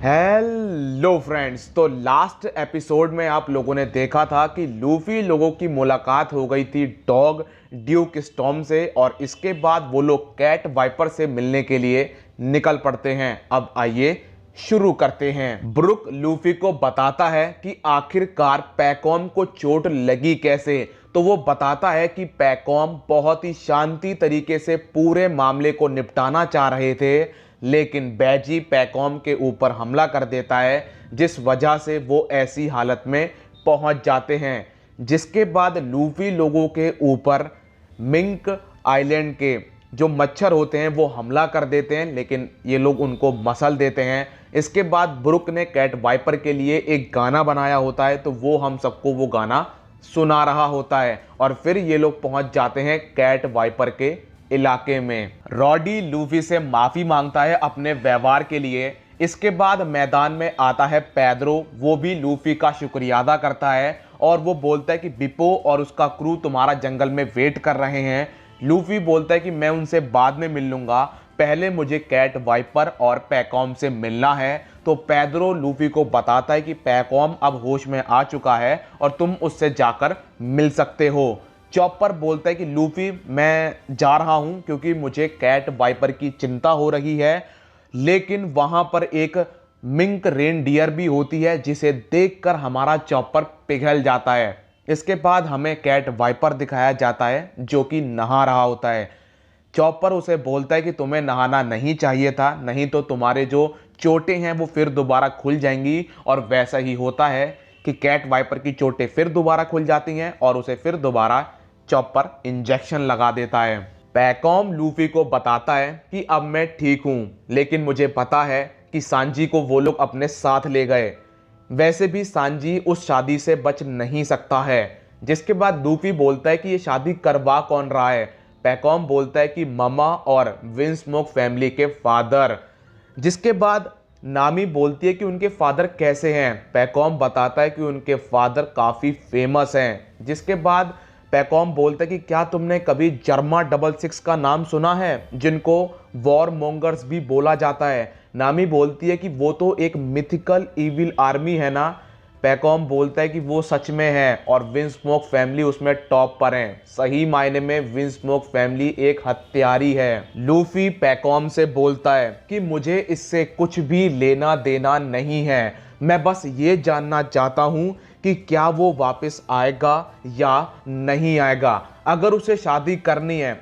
Hello friends. तो last episode में आप लोगों ने देखा था कि लूफी लोगों की मुलाकात हो गई थी डॉग ड्यूक स्टॉर्म से, और इसके बाद वो लोग कैट वाइपर से मिलने के लिए निकल पड़ते हैं। अब आइए शुरू करते हैं। ब्रुक लूफी को बताता है कि आखिरकार पैकॉम को चोट लगी कैसे। तो वो बताता है कि पैकॉम बहुत ही शांति तरीके से पूरे मामले को निपटाना चाह रहे थे, लेकिन बैजी पैकॉम के ऊपर हमला कर देता है, जिस वजह से वो ऐसी हालत में पहुंच जाते हैं। जिसके बाद लूफी लोगों के ऊपर मिंक आइलैंड के जो मच्छर होते हैं वो हमला कर देते हैं, लेकिन ये लोग उनको मसल देते हैं। इसके बाद ब्रुक ने कैट वाइपर के लिए एक गाना बनाया होता है, तो वो हम सबको वो गाना सुना रहा होता है, और फिर ये लोग पहुंच जाते हैं कैट वाइपर के इलाके में। रॉडी लूफी से माफी मांगता है अपने व्यवहार के लिए। इसके बाद मैदान में आता है पेड्रो। वो भी लूफी का शुक्रिया अदा करता है और वो बोलता है कि बिपो और उसका क्रू तुम्हारा जंगल में वेट कर रहे हैं। लूफी बोलता है कि मैं उनसे बाद में मिल लूंगा, पहले मुझे कैट वाइपर और पैकॉम से मिलना है। तो पेड्रो लूफी को बताता है कि पैकॉम अब होश में आ चुका है और तुम उससे जाकर मिल सकते हो। चॉपर बोलता है कि लूफी मैं जा रहा हूं क्योंकि मुझे कैट वाइपर की चिंता हो रही है, लेकिन वहां पर एक मिंक रेनडियर भी होती है जिसे देखकर हमारा चॉपर पिघल जाता है। इसके बाद हमें कैट वाइपर दिखाया जाता है जो कि नहा रहा होता है। चॉपर उसे बोलता है कि तुम्हें नहाना नहीं चाहिए था, नहीं तो तुम्हारे जो चोटें हैं वो फिर दोबारा खुल जाएंगी। और वैसा ही होता है कि कैट वाइपर की चोटें फिर दोबारा खुल जाती हैं और उसे फिर दोबारा चॉपर इंजेक्शन लगा देता है। पैकॉम लूफी को बताता है कि अब मैं ठीक हूं, लेकिन मुझे पता है कि सांजी को वो लोग अपने साथ ले गए। वैसे भी सांजी उस शादी से बच नहीं सकता है। जिसके बाद लूफी बोलता है कि ये शादी करवा कौन रहा है। पैकॉम बोलता है कि ममा और विंस्मोक फैमिली के फादर। जिसके बाद नामी बोलती है कि उनके फादर कैसे हैं। पैकॉम बताता है कि उनके फादर काफ़ी फेमस हैं। जिसके बाद पैकॉम बोलता है कि क्या तुमने कभी जर्मा 66 का नाम सुना है, जिनको वॉर मोंगर्स भी बोला जाता है। नामी बोलती है कि वो तो एक मिथिकल इविल आर्मी है ना। पैकॉम बोलता है कि वो सच में है और विंस्मोक फैमिली उसमें टॉप पर है। सही मायने में विंस्मोक फैमिली एक हत्यारी है। लूफी पैकॉम से बोलता है कि मुझे इससे कुछ भी लेना देना नहीं है, मैं बस ये जानना चाहता हूं कि क्या वो वापस आएगा या नहीं आएगा। अगर उसे शादी करनी है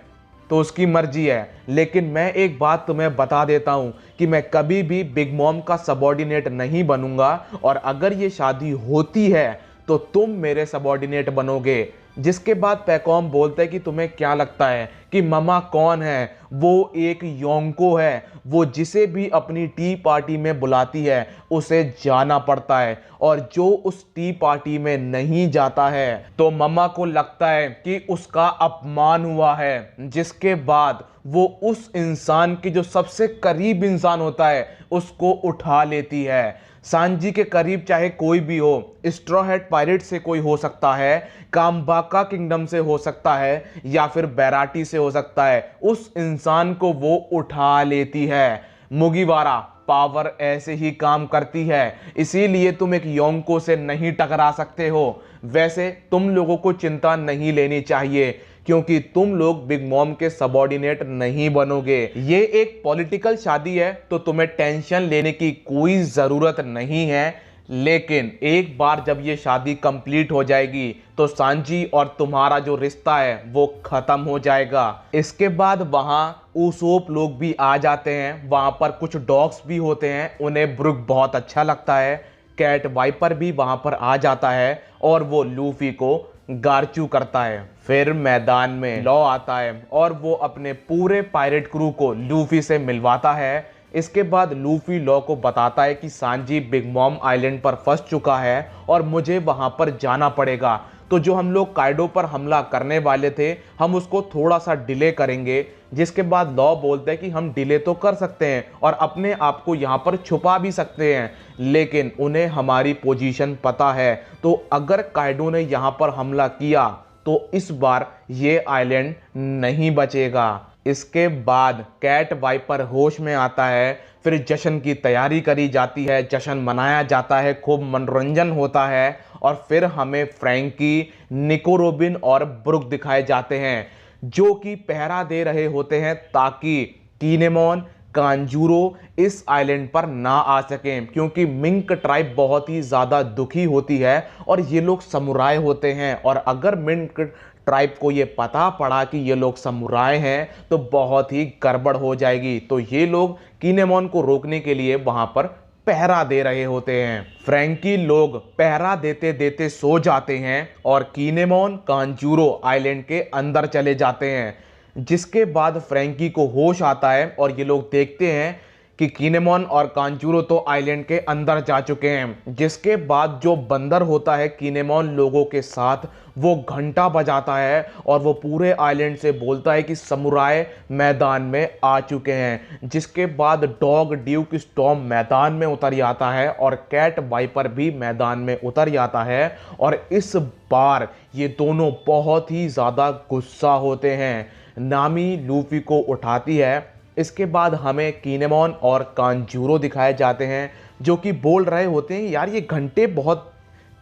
तो उसकी मर्जी है, लेकिन मैं एक बात तुम्हें बता देता हूं कि मैं कभी भी बिग मॉम का सबॉर्डिनेट नहीं बनूंगा, और अगर ये शादी होती है तो तुम मेरे सबॉर्डिनेट बनोगे। जिसके बाद पैकॉम बोलता है कि तुम्हें क्या लगता है कि ममा कौन है? वो एक योंको है, वो जिसे भी अपनी टी पार्टी में बुलाती है उसे जाना पड़ता है, और जो उस टी पार्टी में नहीं जाता है तो ममा को लगता है कि उसका अपमान हुआ है। जिसके बाद वो उस इंसान की जो सबसे करीब इंसान होता है उसको उठा लेती है। सांजी के करीब चाहे कोई भी हो, स्ट्रॉ हैट पायरेट से कोई हो सकता है, कामबाका किंगडम से हो सकता है, या फिर बैराटी से हो सकता है, उस इंसान को वो उठा लेती है। मुगिवारा पावर ऐसे ही काम करती है, इसीलिए तुम एक योंको से नहीं टकरा सकते हो। वैसे तुम लोगों को चिंता नहीं लेनी चाहिए क्योंकि तुम लोग बिग मॉम के सबॉर्डिनेट नहीं बनोगे। ये एक पॉलिटिकल शादी है तो तुम्हें टेंशन लेने की कोई ज़रूरत नहीं है, लेकिन एक बार जब ये शादी कंप्लीट हो जाएगी तो सांजी और तुम्हारा जो रिश्ता है वो ख़त्म हो जाएगा। इसके बाद वहाँ उसोप लोग भी आ जाते हैं, वहाँ पर कुछ डॉग्स भी होते हैं, उन्हें ब्रुक बहुत अच्छा लगता है। कैट वाइपर भी वहाँ पर आ जाता है और वो लूफी को गारचू करता है। फिर मैदान में लॉ आता है और वो अपने पूरे पायरेट क्रू को लूफी से मिलवाता है। इसके बाद लूफी लॉ को बताता है कि सांजी बिग मॉम आइलैंड पर फंस चुका है और मुझे वहां पर जाना पड़ेगा। तो जो हम लोग काइडो पर हमला करने वाले थे हम उसको थोड़ा सा डिले करेंगे। जिसके बाद लॉ बोलते हैं कि हम डिले तो कर सकते हैं और अपने आप को यहाँ पर छुपा भी सकते हैं, लेकिन उन्हें हमारी पोजीशन पता है। तो अगर काइडो ने यहाँ पर हमला किया तो इस बार ये आइलैंड नहीं बचेगा। इसके बाद कैट वाइपर होश में आता है। फिर जश्न की तैयारी करी जाती है, जश्न मनाया जाता है, खूब मनोरंजन होता है और फिर हमें फ्रैंकी, निको रोबिन और ब्रुक दिखाए जाते हैं जो कि पहरा दे रहे होते हैं ताकि कीनेमोन, कांजूरो इस आइलैंड पर ना आ सकें, क्योंकि मिंक ट्राइब बहुत ही ज़्यादा दुखी होती है और ये लोग समुराय होते हैं और अगर मिंक ट्राइब को ये पता पड़ा कि ये लोग समुराय हैं तो बहुत ही गड़बड़ हो जाएगी। तो ये लोग कीनेमोन को रोकने के लिए वहां पर पहरा दे रहे होते हैं। फ्रैंकी लोग पहरा देते देते सो जाते हैं और कीनेमोन कांजूरो आइलैंड के अंदर चले जाते हैं, जिसके बाद फ्रैंकी को होश आता है और ये लोग देखते हैं कि कीनेमोन और कांजूरो तो आइलैंड के अंदर जा चुके हैं। जिसके बाद जो बंदर होता है कीनेमोन लोगों के साथ, वो घंटा बजाता है और वो पूरे आइलैंड से बोलता है कि समुराय मैदान में आ चुके हैं। जिसके बाद डॉग ड्यूक स्टॉर्म मैदान में उतर आता है और कैट वाइपर भी मैदान में उतर जाता है और इस बार ये दोनों बहुत ही ज़्यादा गुस्सा होते हैं। नामी लूफी को उठाती है। इसके बाद हमें कीनेमोन और कांजूरो दिखाए जाते हैं जो कि बोल रहे होते हैं यार ये घंटे बहुत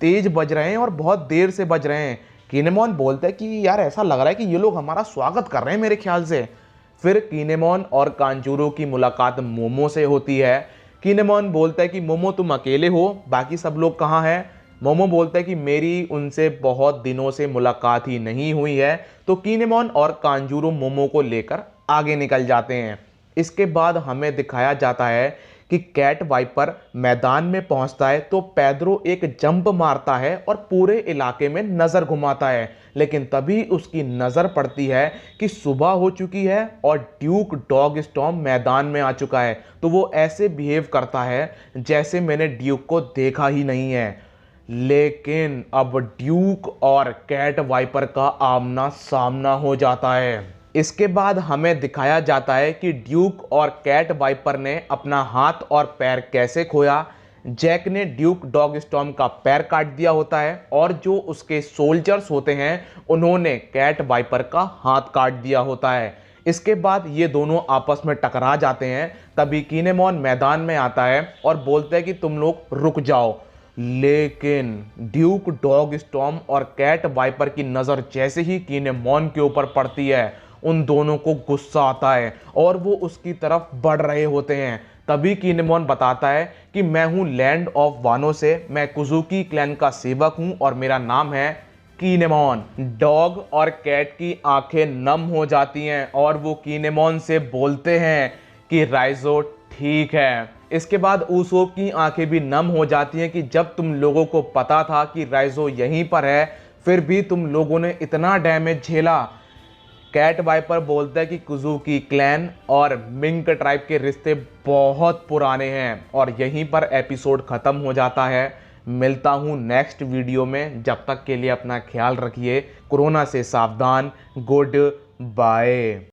तेज बज रहे हैं और बहुत देर से बज रहे हैं। कीनेमोन बोलता है कि यार ऐसा लग रहा है कि ये लोग हमारा स्वागत कर रहे हैं मेरे ख्याल से। फिर कीनेमोन और कांजूरो की मुलाकात मोमो से होती है। कीनेमोन बोलता है कि मोमो तुम अकेले हो, बाकी सब लोग कहाँ हैं? मोमो बोलता है कि मेरी उनसे बहुत दिनों से मुलाकात ही नहीं हुई है। तो कीनेमोन और कांजूरो मोमो को लेकर आगे निकल जाते हैं। इसके बाद हमें दिखाया जाता है कि कैट वाइपर मैदान में पहुंचता है तो पेड्रो एक जंप मारता है और पूरे इलाके में नज़र घुमाता है, लेकिन तभी उसकी नज़र पड़ती है कि सुबह हो चुकी है और ड्यूक डॉग स्टॉर्म मैदान में आ चुका है। तो वो ऐसे बिहेव करता है जैसे मैंने ड्यूक को देखा ही नहीं है। लेकिन अब ड्यूक और कैट वाइपर का आमना सामना हो जाता है। इसके बाद हमें दिखाया जाता है कि ड्यूक और कैट वाइपर ने अपना हाथ और पैर कैसे खोया। जैक ने ड्यूक डॉग स्टॉर्म का पैर काट दिया होता है और जो उसके सोल्जर्स होते हैं उन्होंने कैट वाइपर का हाथ काट दिया होता है। इसके बाद ये दोनों आपस में टकरा जाते हैं। तभी कीनेमोन मैदान में आता है और बोलता है कि तुम लोग रुक जाओ। लेकिन ड्यूक डॉग स्टॉर्म और कैट वाइपर की नज़र जैसे ही कीनेमोन के ऊपर पड़ती है, उन दोनों को गुस्सा आता है और वो उसकी तरफ बढ़ रहे होते हैं। तभी कीनेमोन बताता है कि मैं हूँ लैंड ऑफ वानो से, मैं कुजुकी क्लैन का सेवक हूँ और मेरा नाम है कीनेमोन। डॉग और कैट की आंखें नम हो जाती हैं और वो कीनेमोन से बोलते हैं कि राइजो ठीक है। इसके बाद ऊसोप की आंखें भी नम हो जाती हैं कि जब तुम लोगों को पता था कि राइजो यहीं पर है, फिर भी तुम लोगों ने इतना डैमेज झेला। कैट वाइपर बोलता है कि कुजुकी क्लैन और मिंक ट्राइब के रिश्ते बहुत पुराने हैं और यहीं पर एपिसोड ख़त्म हो जाता है। मिलता हूँ नेक्स्ट वीडियो में, जब तक के लिए अपना ख्याल रखिए, कोरोना से सावधान, गुड बाय।